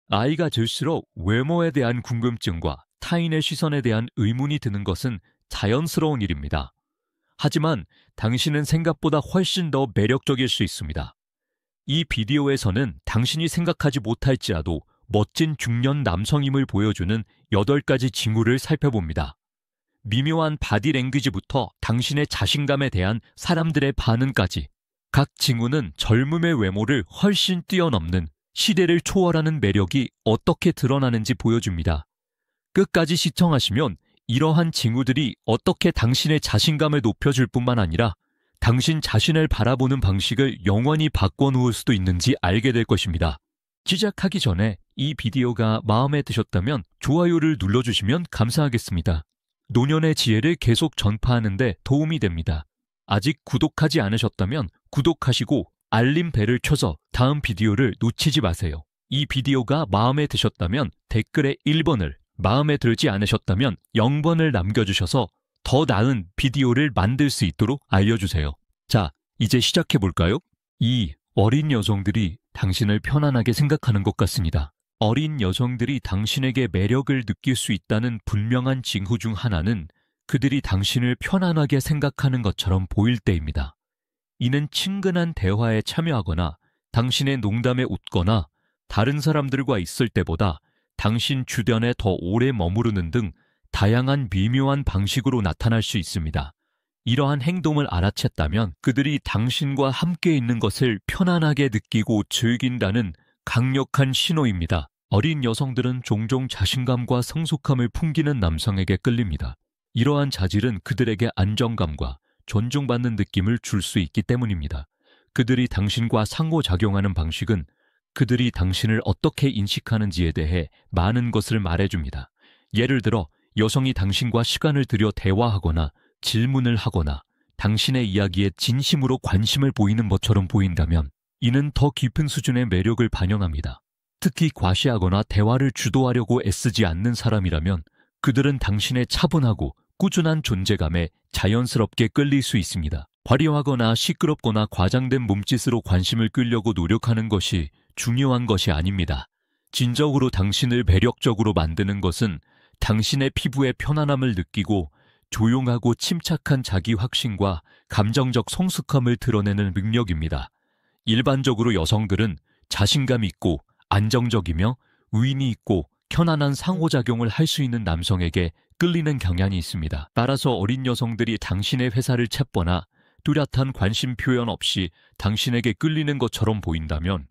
나이가 들수록 외모에 대한 궁금증과 타인의 시선에 대한 의문이 드는 것은 자연스러운 일입니다. 하지만 당신은 생각보다 훨씬 더 매력적일 수 있습니다. 이 비디오에서는 당신이 생각하지 못할지라도 멋진 중년 남성임을 보여주는 8가지 징후를 살펴봅니다. 미묘한 바디랭귀지부터 당신의 자신감에 대한 사람들의 반응까지 각 징후는 젊음의 외모를 훨씬 뛰어넘는 시대를 초월하는 매력이 어떻게 드러나는지 보여줍니다. 끝까지 시청하시면 이러한 징후들이 어떻게 당신의 자신감을 높여줄 뿐만 아니라 당신 자신을 바라보는 방식을 영원히 바꿔놓을 수도 있는지 알게 될 것입니다. 시작하기 전에 이 비디오가 마음에 드셨다면 좋아요를 눌러주시면 감사하겠습니다. 노년의 지혜를 계속 전파하는 데 도움이 됩니다. 아직 구독하지 않으셨다면 구독하시고 알림벨을 켜서 다음 비디오를 놓치지 마세요. 이 비디오가 마음에 드셨다면 댓글에 1번을, 마음에 들지 않으셨다면 0번을 남겨주셔서 더 나은 비디오를 만들 수 있도록 알려주세요. 자, 이제 시작해볼까요? 이 어린 여성들이 당신을 편안하게 생각하는 것 같습니다. 어린 여성들이 당신에게 매력을 느낄 수 있다는 분명한 징후 중 하나는 그들이 당신을 편안하게 생각하는 것처럼 보일 때입니다. 이는 친근한 대화에 참여하거나 당신의 농담에 웃거나 다른 사람들과 있을 때보다 당신 주변에 더 오래 머무르는 등 다양한 미묘한 방식으로 나타날 수 있습니다. 이러한 행동을 알아챘다면 그들이 당신과 함께 있는 것을 편안하게 느끼고 즐긴다는 강력한 신호입니다. 어린 여성들은 종종 자신감과 성숙함을 풍기는 남성에게 끌립니다. 이러한 자질은 그들에게 안정감과 존중받는 느낌을 줄 수 있기 때문입니다. 그들이 당신과 상호작용하는 방식은 그들이 당신을 어떻게 인식하는지에 대해 많은 것을 말해줍니다. 예를 들어 여성이 당신과 시간을 들여 대화하거나 질문을 하거나 당신의 이야기에 진심으로 관심을 보이는 것처럼 보인다면 이는 더 깊은 수준의 매력을 반영합니다. 특히 과시하거나 대화를 주도하려고 애쓰지 않는 사람이라면 그들은 당신의 차분하고 꾸준한 존재감에 자연스럽게 끌릴 수 있습니다. 화려하거나 시끄럽거나 과장된 몸짓으로 관심을 끌려고 노력하는 것이 중요한 것이 아닙니다. 진정으로 당신을 매력적으로 만드는 것은 당신의 피부의 편안함을 느끼고 조용하고 침착한 자기 확신과 감정적 성숙함을 드러내는 능력입니다. 일반적으로 여성들은 자신감 있고 안정적이며 위인이 있고 편안한 상호작용을 할 수 있는 남성에게 끌리는 경향이 있습니다. 따라서 어린 여성들이 당신의 회사를 찾거나 뚜렷한 관심 표현 없이 당신에게 끌리는 것처럼 보인다면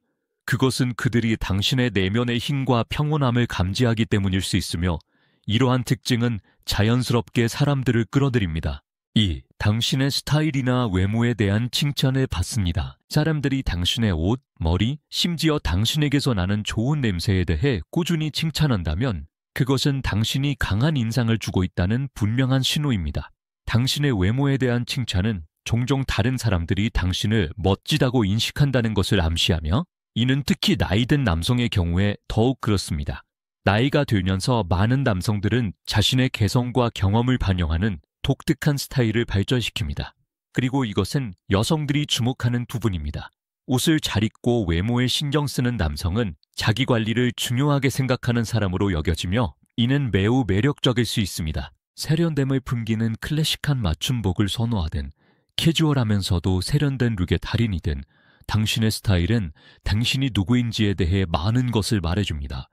그것은 그들이 당신의 내면의 힘과 평온함을 감지하기 때문일 수 있으며 이러한 특징은 자연스럽게 사람들을 끌어들입니다. 2. 당신의 스타일이나 외모에 대한 칭찬을 받습니다. 사람들이 당신의 옷, 머리, 심지어 당신에게서 나는 좋은 냄새에 대해 꾸준히 칭찬한다면 그것은 당신이 강한 인상을 주고 있다는 분명한 신호입니다. 당신의 외모에 대한 칭찬은 종종 다른 사람들이 당신을 멋지다고 인식한다는 것을 암시하며 이는 특히 나이든 남성의 경우에 더욱 그렇습니다. 나이가 들면서 많은 남성들은 자신의 개성과 경험을 반영하는 독특한 스타일을 발전시킵니다. 그리고 이것은 여성들이 주목하는 부분입니다. 옷을 잘 입고 외모에 신경 쓰는 남성은 자기 관리를 중요하게 생각하는 사람으로 여겨지며 이는 매우 매력적일 수 있습니다. 세련됨을 풍기는 클래식한 맞춤복을 선호하든 캐주얼하면서도 세련된 룩의 달인이든 당신의 스타일은 당신이 누구인지에 대해 많은 것을 말해줍니다.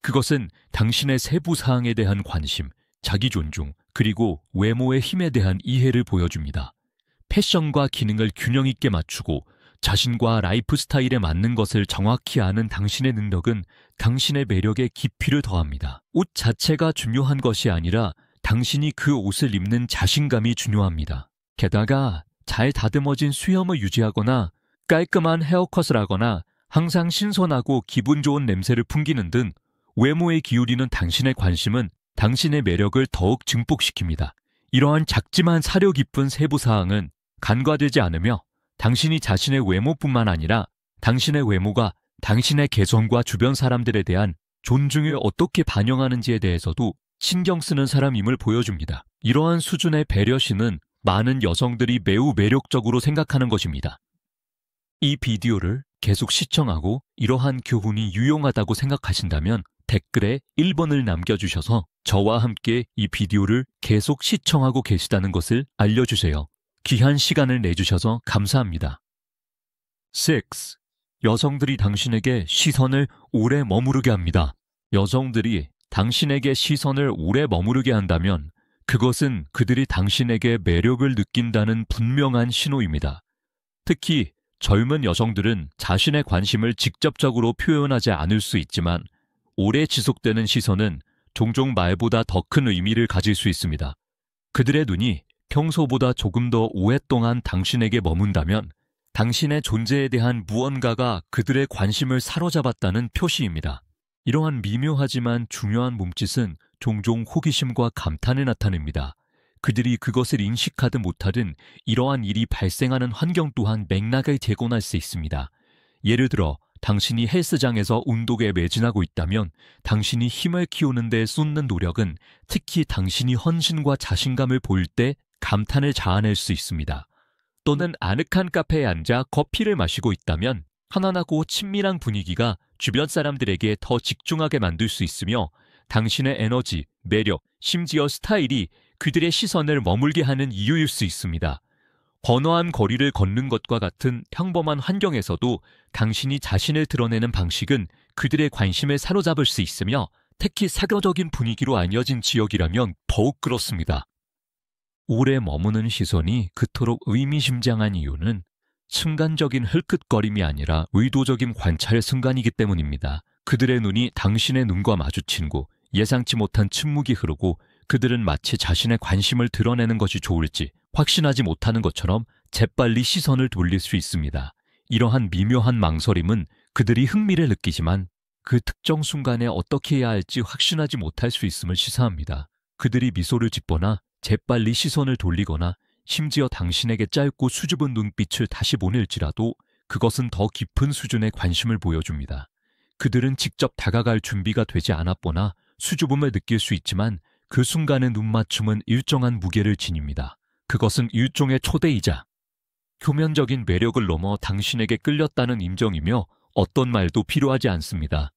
그것은 당신의 세부 사항에 대한 관심, 자기 존중, 그리고 외모의 힘에 대한 이해를 보여줍니다. 패션과 기능을 균형 있게 맞추고 자신과 라이프 스타일에 맞는 것을 정확히 아는 당신의 능력은 당신의 매력에 깊이를 더합니다. 옷 자체가 중요한 것이 아니라 당신이 그 옷을 입는 자신감이 중요합니다. 게다가 잘 다듬어진 수염을 유지하거나 깔끔한 헤어컷을 하거나 항상 신선하고 기분 좋은 냄새를 풍기는 등 외모에 기울이는 당신의 관심은 당신의 매력을 더욱 증폭시킵니다. 이러한 작지만 사려 깊은 세부 사항은 간과되지 않으며 당신이 자신의 외모뿐만 아니라 당신의 외모가 당신의 개성과 주변 사람들에 대한 존중을 어떻게 반영하는지에 대해서도 신경 쓰는 사람임을 보여줍니다. 이러한 수준의 배려심은 많은 여성들이 매우 매력적으로 생각하는 것입니다. 이 비디오를 계속 시청하고 이러한 교훈이 유용하다고 생각하신다면 댓글에 1번을 남겨주셔서 저와 함께 이 비디오를 계속 시청하고 계시다는 것을 알려주세요. 귀한 시간을 내주셔서 감사합니다. 6. 여성들이 당신에게 시선을 오래 머무르게 합니다. 여성들이 당신에게 시선을 오래 머무르게 한다면 그것은 그들이 당신에게 매력을 느낀다는 분명한 신호입니다. 특히 젊은 여성들은 자신의 관심을 직접적으로 표현하지 않을 수 있지만 오래 지속되는 시선은 종종 말보다 더 큰 의미를 가질 수 있습니다. 그들의 눈이 평소보다 조금 더 오랫동안 당신에게 머문다면 당신의 존재에 대한 무언가가 그들의 관심을 사로잡았다는 표시입니다. 이러한 미묘하지만 중요한 몸짓은 종종 호기심과 감탄을 나타냅니다. 그들이 그것을 인식하든 못하든 이러한 일이 발생하는 환경 또한 맥락을 제공할 수 있습니다. 예를 들어 당신이 헬스장에서 운동에 매진하고 있다면 당신이 힘을 키우는 데 쏟는 노력은 특히 당신이 헌신과 자신감을 보일 때 감탄을 자아낼 수 있습니다. 또는 아늑한 카페에 앉아 커피를 마시고 있다면 편안하고 친밀한 분위기가 주변 사람들에게 더 집중하게 만들 수 있으며 당신의 에너지, 매력, 심지어 스타일이 그들의 시선을 머물게 하는 이유일 수 있습니다. 번화한 거리를 걷는 것과 같은 평범한 환경에서도 당신이 자신을 드러내는 방식은 그들의 관심을 사로잡을 수 있으며 특히 사교적인 분위기로 알려진 지역이라면 더욱 그렇습니다. 오래 머무는 시선이 그토록 의미심장한 이유는 순간적인 흘끗거림이 아니라 의도적인 관찰의 순간이기 때문입니다. 그들의 눈이 당신의 눈과 마주친고 예상치 못한 침묵이 흐르고 그들은 마치 자신의 관심을 드러내는 것이 좋을지 확신하지 못하는 것처럼 재빨리 시선을 돌릴 수 있습니다. 이러한 미묘한 망설임은 그들이 흥미를 느끼지만 그 특정 순간에 어떻게 해야 할지 확신하지 못할 수 있음을 시사합니다. 그들이 미소를 짓거나 재빨리 시선을 돌리거나 심지어 당신에게 짧고 수줍은 눈빛을 다시 보낼지라도 그것은 더 깊은 수준의 관심을 보여줍니다. 그들은 직접 다가갈 준비가 되지 않았거나 수줍음을 느낄 수 있지만 그 순간의 눈맞춤은 일정한 무게를 지닙니다. 그것은 일종의 초대이자 표면적인 매력을 넘어 당신에게 끌렸다는 인정이며 어떤 말도 필요하지 않습니다.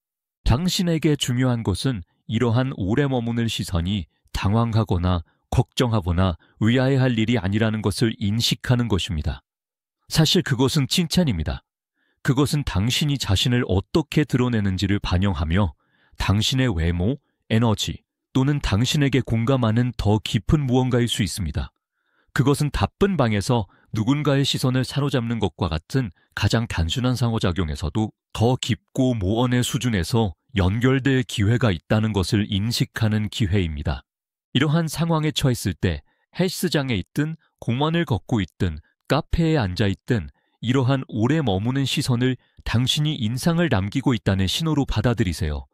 당신에게 중요한 것은 이러한 오래 머무는 시선이 당황하거나 걱정하거나 의아해할 일이 아니라는 것을 인식하는 것입니다. 사실 그것은 칭찬입니다. 그것은 당신이 자신을 어떻게 드러내는지를 반영하며 당신의 외모, 에너지 또는 당신에게 공감하는 더 깊은 무언가일 수 있습니다. 그것은 바쁜 방에서 누군가의 시선을 사로잡는 것과 같은 가장 단순한 상호작용에서도 더 깊고 모원의 수준에서 연결될 기회가 있다는 것을 인식하는 기회입니다. 이러한 상황에 처했을 때 헬스장에 있든 공원을 걷고 있든 카페에 앉아 있든 이러한 오래 머무는 시선을 당신이 인상을 남기고 있다는 신호로 받아들이세요.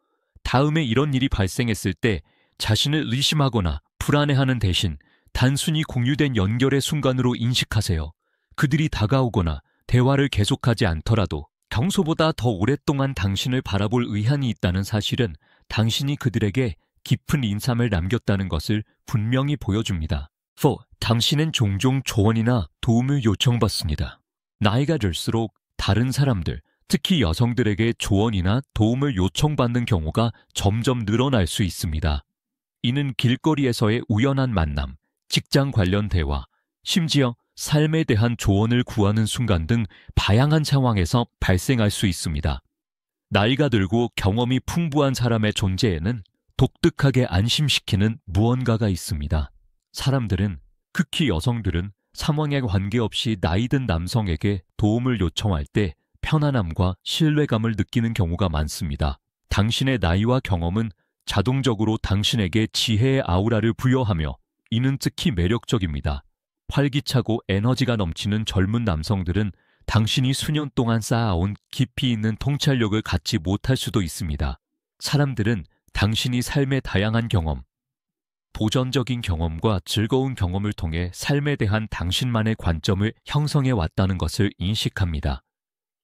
다음에 이런 일이 발생했을 때 자신을 의심하거나 불안해하는 대신 단순히 공유된 연결의 순간으로 인식하세요. 그들이 다가오거나 대화를 계속하지 않더라도 평소보다 더 오랫동안 당신을 바라볼 의향이 있다는 사실은 당신이 그들에게 깊은 인상을 남겼다는 것을 분명히 보여줍니다. 4. 당신은 종종 조언이나 도움을 요청받습니다. 나이가 들수록 다른 사람들, 특히 여성들에게 조언이나 도움을 요청받는 경우가 점점 늘어날 수 있습니다. 이는 길거리에서의 우연한 만남, 직장 관련 대화, 심지어 삶에 대한 조언을 구하는 순간 등 다양한 상황에서 발생할 수 있습니다. 나이가 들고 경험이 풍부한 사람의 존재에는 독특하게 안심시키는 무언가가 있습니다. 사람들은, 특히 여성들은 상황에 관계없이 나이 든 남성에게 도움을 요청할 때 편안함과 신뢰감을 느끼는 경우가 많습니다. 당신의 나이와 경험은 자동적으로 당신에게 지혜의 아우라를 부여하며 이는 특히 매력적입니다. 활기차고 에너지가 넘치는 젊은 남성들은 당신이 수년 동안 쌓아온 깊이 있는 통찰력을 갖지 못할 수도 있습니다. 사람들은 당신이 삶의 다양한 경험, 도전적인 경험과 즐거운 경험을 통해 삶에 대한 당신만의 관점을 형성해 왔다는 것을 인식합니다.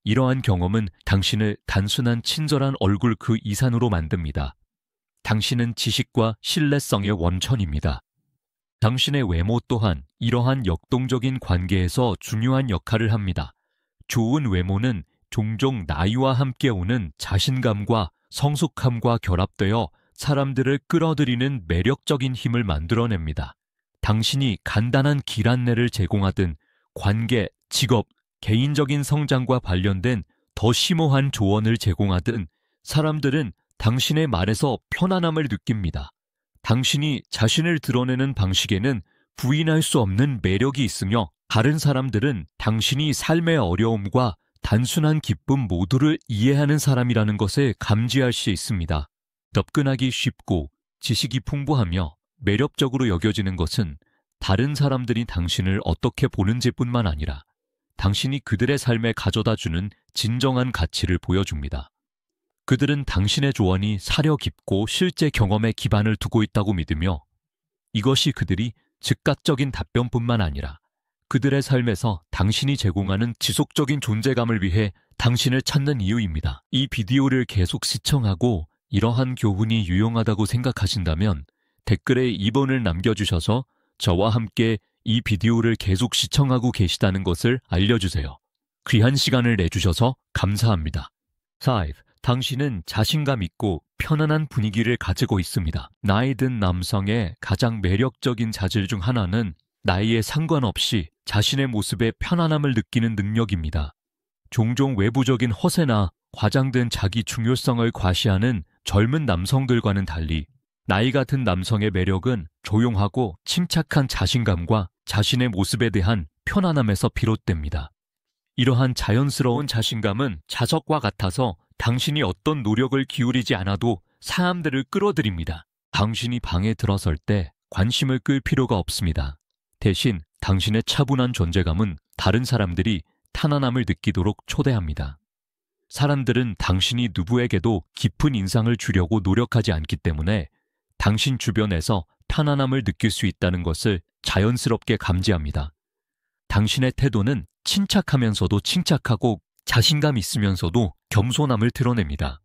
이러한 경험은 당신을 단순한 친절한 얼굴 그 이상으로 만듭니다. 당신은 지식과 신뢰성의 원천입니다. 당신의 외모 또한 이러한 역동적인 관계에서 중요한 역할을 합니다. 좋은 외모는 종종 나이와 함께 오는 자신감과 성숙함과 결합되어 사람들을 끌어들이는 매력적인 힘을 만들어냅니다. 당신이 간단한 길 안내를 제공하든 관계, 직업, 개인적인 성장과 관련된 더 심오한 조언을 제공하든 사람들은 당신의 말에서 편안함을 느낍니다. 당신이 자신을 드러내는 방식에는 부인할 수 없는 매력이 있으며 다른 사람들은 당신이 삶의 어려움과 단순한 기쁨 모두를 이해하는 사람이라는 것을 감지할 수 있습니다. 접근하기 쉽고 지식이 풍부하며 매력적으로 여겨지는 것은 다른 사람들이 당신을 어떻게 보는지뿐만 아니라 당신이 그들의 삶에 가져다주는 진정한 가치를 보여줍니다. 그들은 당신의 조언이 사려 깊고 실제 경험에 기반을 두고 있다고 믿으며 이것이 그들이 즉각적인 답변뿐만 아니라 그들의 삶에서 당신이 제공하는 지속적인 존재감을 위해 당신을 찾는 이유입니다. 이 비디오를 계속 시청하고 이러한 교훈이 유용하다고 생각하신다면 댓글에 2번을 남겨주셔서 저와 함께 이 비디오를 계속 시청하고 계시다는 것을 알려주세요. 귀한 시간을 내주셔서 감사합니다. 5. 당신은 자신감 있고 편안한 분위기를 가지고 있습니다. 나이 든 남성의 가장 매력적인 자질 중 하나는 나이에 상관없이 자신의 모습에 편안함을 느끼는 능력입니다. 종종 외부적인 허세나 과장된 자기 중요성을 과시하는 젊은 남성들과는 달리 나이가 든 남성의 매력은 조용하고 침착한 자신감과 자신의 모습에 대한 편안함에서 비롯됩니다. 이러한 자연스러운 자신감은 자석과 같아서 당신이 어떤 노력을 기울이지 않아도 사람들을 끌어들입니다. 당신이 방에 들어설 때 관심을 끌 필요가 없습니다. 대신 당신의 차분한 존재감은 다른 사람들이 편안함을 느끼도록 초대합니다. 사람들은 당신이 누구에게도 깊은 인상을 주려고 노력하지 않기 때문에 당신 주변에서 편안함을 느낄 수 있다는 것을 자연스럽게 감지합니다. 당신의 태도는 침착하면서도 침착하고 자신감 있으면서도 겸손함을 드러냅니다.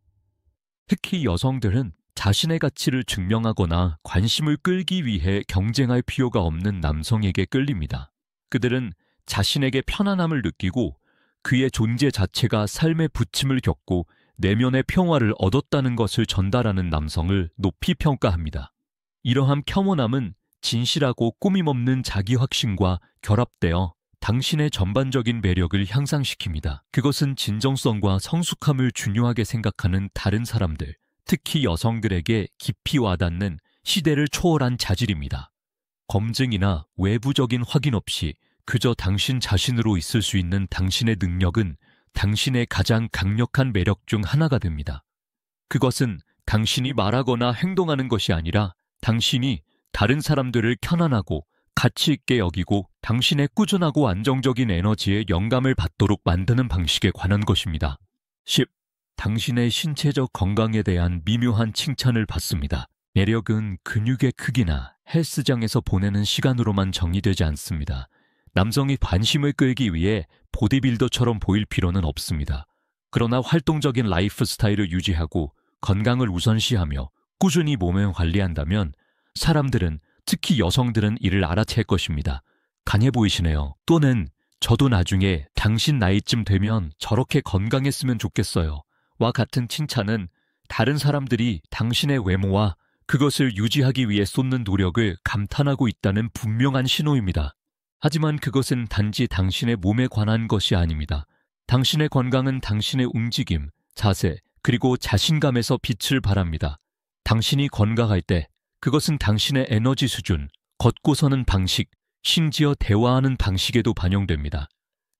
특히 여성들은 자신의 가치를 증명하거나 관심을 끌기 위해 경쟁할 필요가 없는 남성에게 끌립니다. 그들은 자신에게 편안함을 느끼고 그의 존재 자체가 삶의 부침을 겪고 내면의 평화를 얻었다는 것을 전달하는 남성을 높이 평가합니다. 이러한 겸손함은 진실하고 꾸밈없는 자기 확신과 결합되어 당신의 전반적인 매력을 향상시킵니다. 그것은 진정성과 성숙함을 중요하게 생각하는 다른 사람들, 특히 여성들에게 깊이 와닿는 시대를 초월한 자질입니다. 검증이나 외부적인 확인 없이 그저 당신 자신으로 있을 수 있는 당신의 능력은 당신의 가장 강력한 매력 중 하나가 됩니다. 그것은 당신이 말하거나 행동하는 것이 아니라 당신이 다른 사람들을 편안하고 가치 있게 여기고 당신의 꾸준하고 안정적인 에너지에 영감을 받도록 만드는 방식에 관한 것입니다. 10. 당신의 신체적 건강에 대한 미묘한 칭찬을 받습니다. 매력은 근육의 크기나 헬스장에서 보내는 시간으로만 정의되지 않습니다. 남성이 관심을 끌기 위해 보디빌더처럼 보일 필요는 없습니다. 그러나 활동적인 라이프 스타일을 유지하고 건강을 우선시하며 꾸준히 몸을 관리한다면 사람들은, 특히 여성들은 이를 알아챌 것입니다. 강해 보이시네요. 또는 저도 나중에 당신 나이쯤 되면 저렇게 건강했으면 좋겠어요. 와 같은 칭찬은 다른 사람들이 당신의 외모와 그것을 유지하기 위해 쏟는 노력을 감탄하고 있다는 분명한 신호입니다. 하지만 그것은 단지 당신의 몸에 관한 것이 아닙니다. 당신의 건강은 당신의 움직임, 자세, 그리고 자신감에서 빛을 발합니다. 당신이 건강할 때 그것은 당신의 에너지 수준, 걷고 서는 방식, 심지어 대화하는 방식에도 반영됩니다.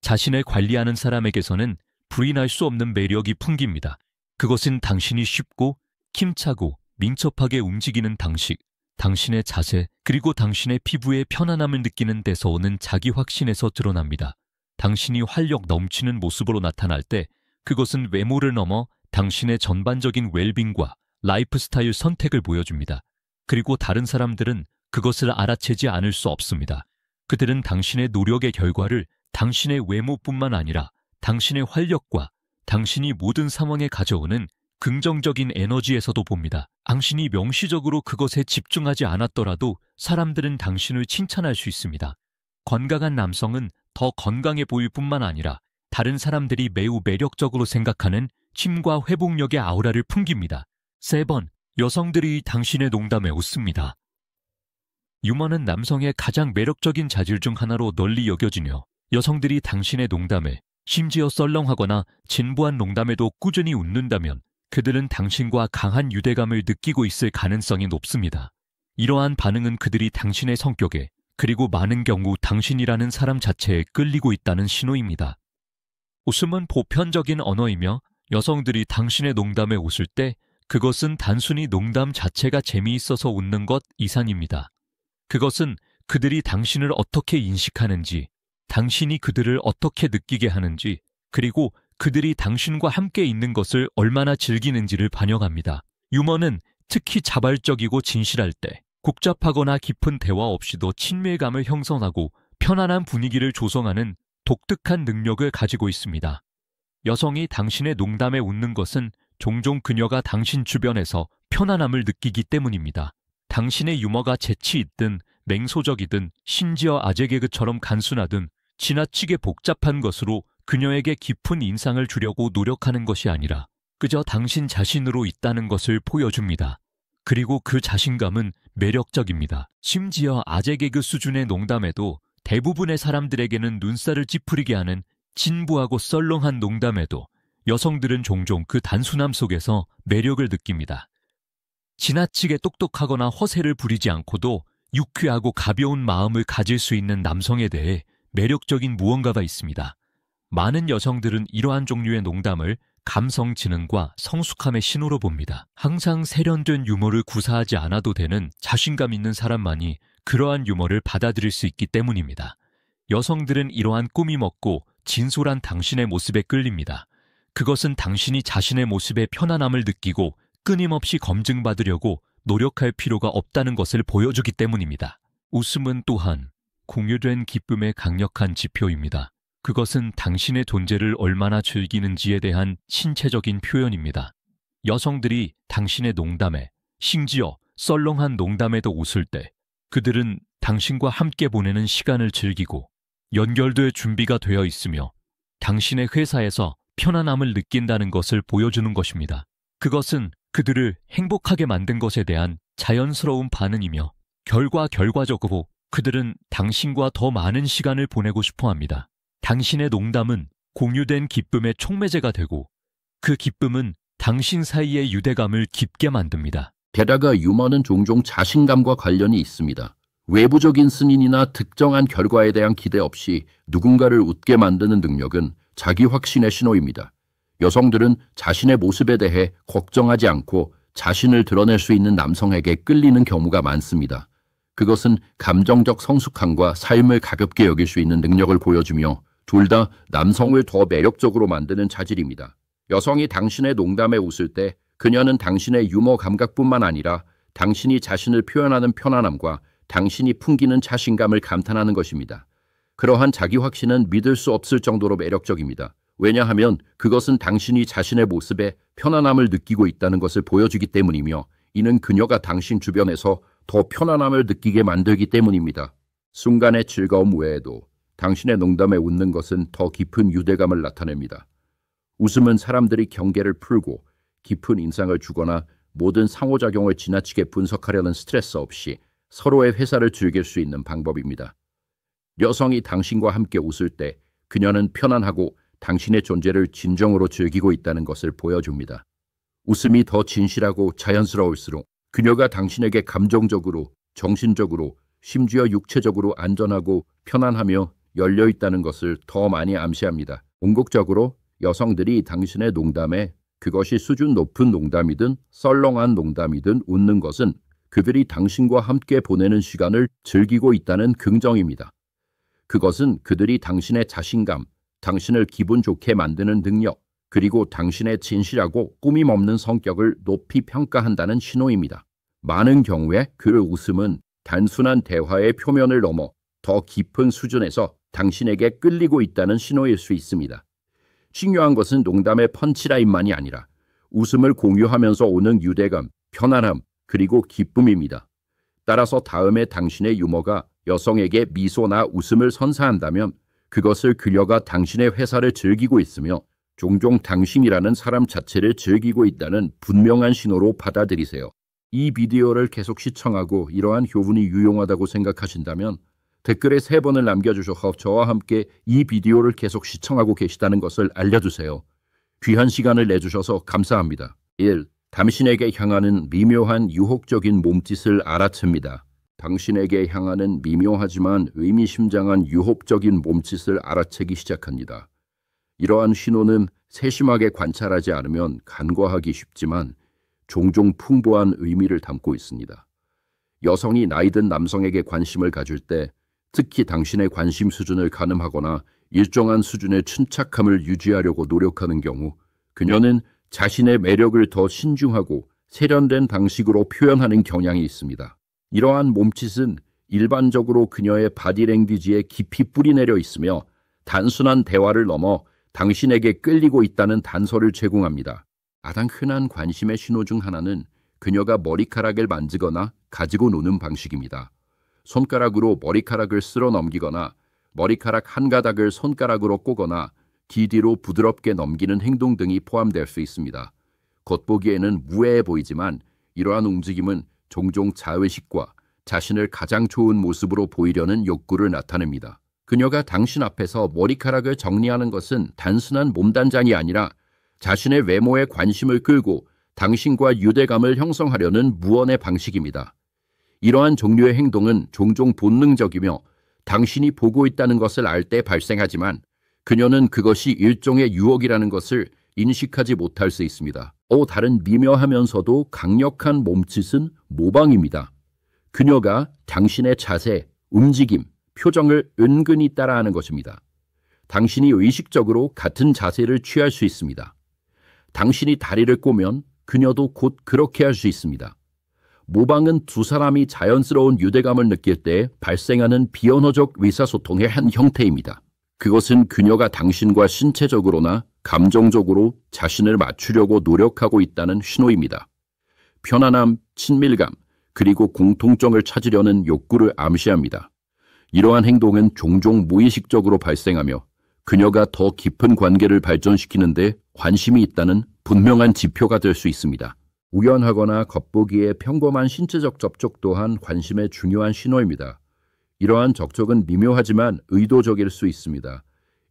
자신을 관리하는 사람에게서는 부인할 수 없는 매력이 풍깁니다. 그것은 당신이 쉽고 힘차고 민첩하게 움직이는 방식, 당신의 자세, 그리고 당신의 피부에 편안함을 느끼는 데서 오는 자기 확신에서 드러납니다. 당신이 활력 넘치는 모습으로 나타날 때 그것은 외모를 넘어 당신의 전반적인 웰빙과 라이프 스타일 선택을 보여줍니다. 그리고 다른 사람들은 그것을 알아채지 않을 수 없습니다. 그들은 당신의 노력의 결과를 당신의 외모뿐만 아니라 당신의 활력과 당신이 모든 상황에 가져오는 긍정적인 에너지에서도 봅니다. 당신이 명시적으로 그것에 집중하지 않았더라도 사람들은 당신을 칭찬할 수 있습니다. 건강한 남성은 더 건강해 보일 뿐만 아니라 다른 사람들이 매우 매력적으로 생각하는 힘과 회복력의 아우라를 풍깁니다. 3번, 여성들이 당신의 농담에 웃습니다. 유머는 남성의 가장 매력적인 자질 중 하나로 널리 여겨지며 여성들이 당신의 농담에, 심지어 썰렁하거나 진부한 농담에도 꾸준히 웃는다면 그들은 당신과 강한 유대감을 느끼고 있을 가능성이 높습니다. 이러한 반응은 그들이 당신의 성격에, 그리고 많은 경우 당신이라는 사람 자체에 끌리고 있다는 신호입니다. 웃음은 보편적인 언어이며 여성들이 당신의 농담에 웃을 때 그것은 단순히 농담 자체가 재미있어서 웃는 것 이상입니다. 그것은 그들이 당신을 어떻게 인식하는지, 당신이 그들을 어떻게 느끼게 하는지, 그리고 그들이 당신과 함께 있는 것을 얼마나 즐기는지를 반영합니다. 유머는 특히 자발적이고 진실할 때 복잡하거나 깊은 대화 없이도 친밀감을 형성하고 편안한 분위기를 조성하는 독특한 능력을 가지고 있습니다. 여성이 당신의 농담에 웃는 것은 종종 그녀가 당신 주변에서 편안함을 느끼기 때문입니다. 당신의 유머가 재치 있든 냉소적이든 심지어 아재 개그처럼 간순하든 지나치게 복잡한 것으로 그녀에게 깊은 인상을 주려고 노력하는 것이 아니라 그저 당신 자신으로 있다는 것을 보여줍니다. 그리고 그 자신감은 매력적입니다. 심지어 아재 개그 수준의 농담에도 대부분의 사람들에게는 눈살을 찌푸리게 하는 진부하고 썰렁한 농담에도 여성들은 종종 그 단순함 속에서 매력을 느낍니다. 지나치게 똑똑하거나 허세를 부리지 않고도 유쾌하고 가벼운 마음을 가질 수 있는 남성에 대해 매력적인 무언가가 있습니다. 많은 여성들은 이러한 종류의 농담을 감성 지능과 성숙함의 신호로 봅니다. 항상 세련된 유머를 구사하지 않아도 되는 자신감 있는 사람만이 그러한 유머를 받아들일 수 있기 때문입니다. 여성들은 이러한 꾸밈 없고 진솔한 당신의 모습에 끌립니다. 그것은 당신이 자신의 모습에 편안함을 느끼고 끊임없이 검증받으려고 노력할 필요가 없다는 것을 보여주기 때문입니다. 웃음은 또한 공유된 기쁨의 강력한 지표입니다. 그것은 당신의 존재를 얼마나 즐기는지에 대한 신체적인 표현입니다. 여성들이 당신의 농담에, 심지어 썰렁한 농담에도 웃을 때 그들은 당신과 함께 보내는 시간을 즐기고 연결될 준비가 되어 있으며 당신의 회사에서 편안함을 느낀다는 것을 보여주는 것입니다. 그것은 그들을 행복하게 만든 것에 대한 자연스러운 반응이며 결과적으로 그들은 당신과 더 많은 시간을 보내고 싶어 합니다. 당신의 농담은 공유된 기쁨의 촉매제가 되고 그 기쁨은 당신 사이의 유대감을 깊게 만듭니다. 게다가 유머는 종종 자신감과 관련이 있습니다. 외부적인 승인이나 특정한 결과에 대한 기대 없이 누군가를 웃게 만드는 능력은 자기 확신의 신호입니다. 여성들은 자신의 모습에 대해 걱정하지 않고 자신을 드러낼 수 있는 남성에게 끌리는 경우가 많습니다. 그것은 감정적 성숙함과 삶을 가볍게 여길 수 있는 능력을 보여주며 둘 다 남성을 더 매력적으로 만드는 자질입니다. 여성이 당신의 농담에 웃을 때 그녀는 당신의 유머 감각뿐만 아니라 당신이 자신을 표현하는 편안함과 당신이 풍기는 자신감을 감탄하는 것입니다. 그러한 자기 확신은 믿을 수 없을 정도로 매력적입니다. 왜냐하면 그것은 당신이 자신의 모습에 편안함을 느끼고 있다는 것을 보여주기 때문이며 이는 그녀가 당신 주변에서 더 편안함을 느끼게 만들기 때문입니다. 순간의 즐거움 외에도 당신의 농담에 웃는 것은 더 깊은 유대감을 나타냅니다. 웃음은 사람들이 경계를 풀고 깊은 인상을 주거나 모든 상호작용을 지나치게 분석하려는 스트레스 없이 서로의 회사를 즐길 수 있는 방법입니다. 여성이 당신과 함께 웃을 때 그녀는 편안하고 당신의 존재를 진정으로 즐기고 있다는 것을 보여줍니다. 웃음이 더 진실하고 자연스러울수록 그녀가 당신에게 감정적으로, 정신적으로, 심지어 육체적으로 안전하고 편안하며 열려있다는 것을 더 많이 암시합니다. 궁극적으로 여성들이 당신의 농담에 그것이 수준 높은 농담이든 썰렁한 농담이든 웃는 것은 그들이 당신과 함께 보내는 시간을 즐기고 있다는 긍정입니다. 그것은 그들이 당신의 자신감, 당신을 기분 좋게 만드는 능력, 그리고 당신의 진실하고 꾸밈 없는 성격을 높이 평가한다는 신호입니다. 많은 경우에 그 웃음은 단순한 대화의 표면을 넘어 더 깊은 수준에서 당신에게 끌리고 있다는 신호일 수 있습니다. 중요한 것은 농담의 펀치라인만이 아니라 웃음을 공유하면서 오는 유대감, 편안함, 그리고 기쁨입니다. 따라서 다음에 당신의 유머가 여성에게 미소나 웃음을 선사한다면 그것을 그녀가 당신의 회사를 즐기고 있으며 종종 당신이라는 사람 자체를 즐기고 있다는 분명한 신호로 받아들이세요. 이 비디오를 계속 시청하고 이러한 교훈이 유용하다고 생각하신다면 댓글에 3번을 남겨주셔서 저와 함께 이 비디오를 계속 시청하고 계시다는 것을 알려주세요. 귀한 시간을 내주셔서 감사합니다. 1. 당신에게 향하는 미묘한 유혹적인 몸짓을 알아챕니다. 당신에게 향하는 미묘하지만 의미심장한 유혹적인 몸짓을 알아채기 시작합니다. 이러한 신호는 세심하게 관찰하지 않으면 간과하기 쉽지만 종종 풍부한 의미를 담고 있습니다. 여성이 나이든 남성에게 관심을 가질 때 특히 당신의 관심 수준을 가늠하거나 일정한 수준의 침착함을 유지하려고 노력하는 경우 그녀는 자신의 매력을 더 신중하고 세련된 방식으로 표현하는 경향이 있습니다. 이러한 몸짓은 일반적으로 그녀의 바디랭귀지에 깊이 뿌리내려 있으며 단순한 대화를 넘어 당신에게 끌리고 있다는 단서를 제공합니다. 가장 흔한 관심의 신호 중 하나는 그녀가 머리카락을 만지거나 가지고 노는 방식입니다. 손가락으로 머리카락을 쓸어 넘기거나 머리카락 한 가닥을 손가락으로 꼬거나 귀 뒤로 부드럽게 넘기는 행동 등이 포함될 수 있습니다. 겉보기에는 무해해 보이지만 이러한 움직임은 종종 자의식과 자신을 가장 좋은 모습으로 보이려는 욕구를 나타냅니다. 그녀가 당신 앞에서 머리카락을 정리하는 것은 단순한 몸단장이 아니라 자신의 외모에 관심을 끌고 당신과 유대감을 형성하려는 무언의 방식입니다. 이러한 종류의 행동은 종종 본능적이며 당신이 보고 있다는 것을 알 때 발생하지만 그녀는 그것이 일종의 유혹이라는 것을 인식하지 못할 수 있습니다. 다른 미묘하면서도 강력한 몸짓은 모방입니다. 그녀가 당신의 자세, 움직임, 표정을 은근히 따라하는 것입니다. 당신이 의식적으로 같은 자세를 취할 수 있습니다. 당신이 다리를 꼬면 그녀도 곧 그렇게 할 수 있습니다. 모방은 두 사람이 자연스러운 유대감을 느낄 때 발생하는 비언어적 의사소통의 한 형태입니다. 그것은 그녀가 당신과 신체적으로나 감정적으로 자신을 맞추려고 노력하고 있다는 신호입니다. 편안함, 친밀감, 그리고 공통점을 찾으려는 욕구를 암시합니다. 이러한 행동은 종종 무의식적으로 발생하며 그녀가 더 깊은 관계를 발전시키는데 관심이 있다는 분명한 지표가 될 수 있습니다. 우연하거나 겉보기에 평범한 신체적 접촉 또한 관심의 중요한 신호입니다. 이러한 접촉은 미묘하지만 의도적일 수 있습니다.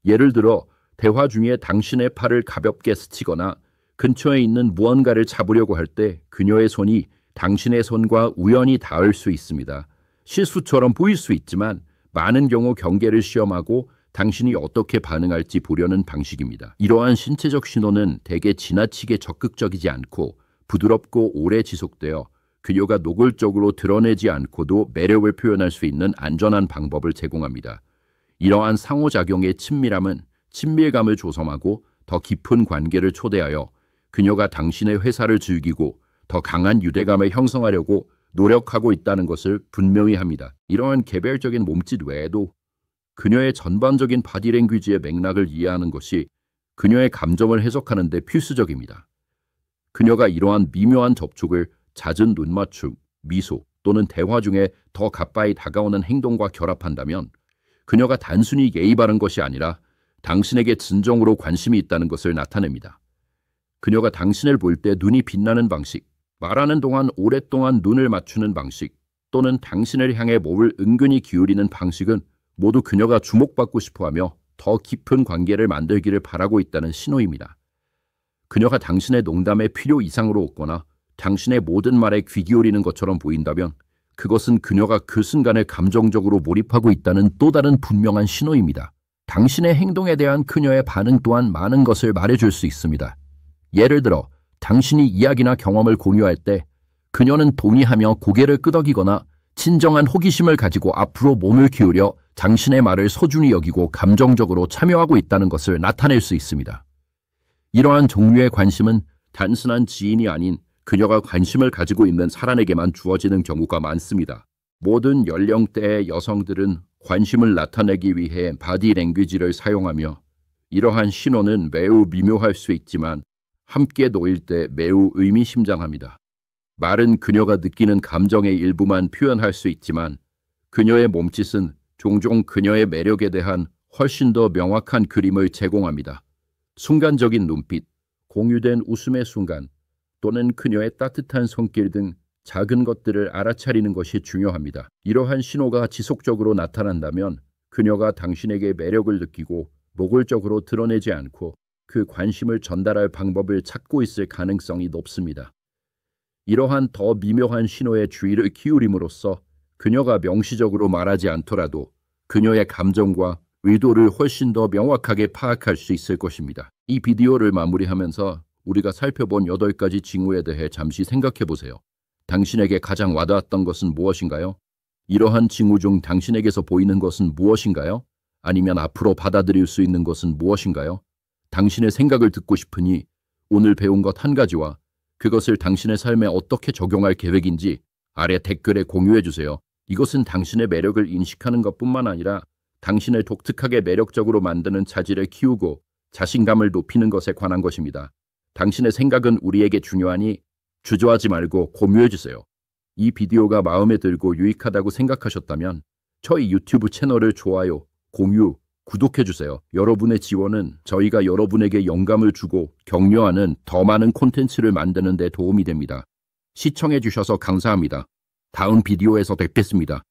예를 들어 대화 중에 당신의 팔을 가볍게 스치거나 근처에 있는 무언가를 잡으려고 할 때 그녀의 손이 당신의 손과 우연히 닿을 수 있습니다. 실수처럼 보일 수 있지만 많은 경우 경계를 시험하고 당신이 어떻게 반응할지 보려는 방식입니다. 이러한 신체적 신호는 대개 지나치게 적극적이지 않고 부드럽고 오래 지속되어 그녀가 노골적으로 드러내지 않고도 매력을 표현할 수 있는 안전한 방법을 제공합니다. 이러한 상호작용의 친밀함은 친밀감을 조성하고 더 깊은 관계를 초대하여 그녀가 당신의 회사를 즐기고 더 강한 유대감을 형성하려고 노력하고 있다는 것을 분명히 합니다. 이러한 개별적인 몸짓 외에도 그녀의 전반적인 바디랭귀지의 맥락을 이해하는 것이 그녀의 감정을 해석하는 데 필수적입니다. 그녀가 이러한 미묘한 접촉을 잦은 눈맞춤, 미소 또는 대화 중에 더 가까이 다가오는 행동과 결합한다면 그녀가 단순히 예의 바른 것이 아니라 당신에게 진정으로 관심이 있다는 것을 나타냅니다. 그녀가 당신을 볼 때 눈이 빛나는 방식, 말하는 동안 오랫동안 눈을 맞추는 방식 또는 당신을 향해 몸을 은근히 기울이는 방식은 모두 그녀가 주목받고 싶어하며 더 깊은 관계를 만들기를 바라고 있다는 신호입니다. 그녀가 당신의 농담에 필요 이상으로 웃거나 당신의 모든 말에 귀 기울이는 것처럼 보인다면 그것은 그녀가 그 순간에 감정적으로 몰입하고 있다는 또 다른 분명한 신호입니다. 당신의 행동에 대한 그녀의 반응 또한 많은 것을 말해줄 수 있습니다. 예를 들어 당신이 이야기나 경험을 공유할 때 그녀는 동의하며 고개를 끄덕이거나 진정한 호기심을 가지고 앞으로 몸을 기울여 당신의 말을 소중히 여기고 감정적으로 참여하고 있다는 것을 나타낼 수 있습니다. 이러한 종류의 관심은 단순한 지인이 아닌 그녀가 관심을 가지고 있는 사람에게만 주어지는 경우가 많습니다. 모든 연령대의 여성들은 관심을 나타내기 위해 바디랭귀지를 사용하며 이러한 신호는 매우 미묘할 수 있지만 함께 놓일 때 매우 의미심장합니다. 말은 그녀가 느끼는 감정의 일부만 표현할 수 있지만 그녀의 몸짓은 종종 그녀의 매력에 대한 훨씬 더 명확한 그림을 제공합니다. 순간적인 눈빛, 공유된 웃음의 순간, 또는 그녀의 따뜻한 손길 등 작은 것들을 알아차리는 것이 중요합니다. 이러한 신호가 지속적으로 나타난다면 그녀가 당신에게 매력을 느끼고 노골적으로 드러내지 않고 그 관심을 전달할 방법을 찾고 있을 가능성이 높습니다. 이러한 더 미묘한 신호에 주의를 기울임으로써 그녀가 명시적으로 말하지 않더라도 그녀의 감정과 의도를 훨씬 더 명확하게 파악할 수 있을 것입니다. 이 비디오를 마무리하면서 우리가 살펴본 8가지 징후에 대해 잠시 생각해 보세요. 당신에게 가장 와닿았던 것은 무엇인가요? 이러한 징후 중 당신에게서 보이는 것은 무엇인가요? 아니면 앞으로 받아들일 수 있는 것은 무엇인가요? 당신의 생각을 듣고 싶으니 오늘 배운 것 한 가지와 그것을 당신의 삶에 어떻게 적용할 계획인지 아래 댓글에 공유해 주세요. 이것은 당신의 매력을 인식하는 것뿐만 아니라 당신을 독특하게 매력적으로 만드는 차질을 키우고 자신감을 높이는 것에 관한 것입니다. 당신의 생각은 우리에게 중요하니 주저하지 말고 공유해 주세요. 이 비디오가 마음에 들고 유익하다고 생각하셨다면 저희 유튜브 채널을 좋아요, 공유, 구독해 주세요. 여러분의 지원은 저희가 여러분에게 영감을 주고 격려하는 더 많은 콘텐츠를 만드는 데 도움이 됩니다. 시청해 주셔서 감사합니다. 다음 비디오에서 뵙겠습니다.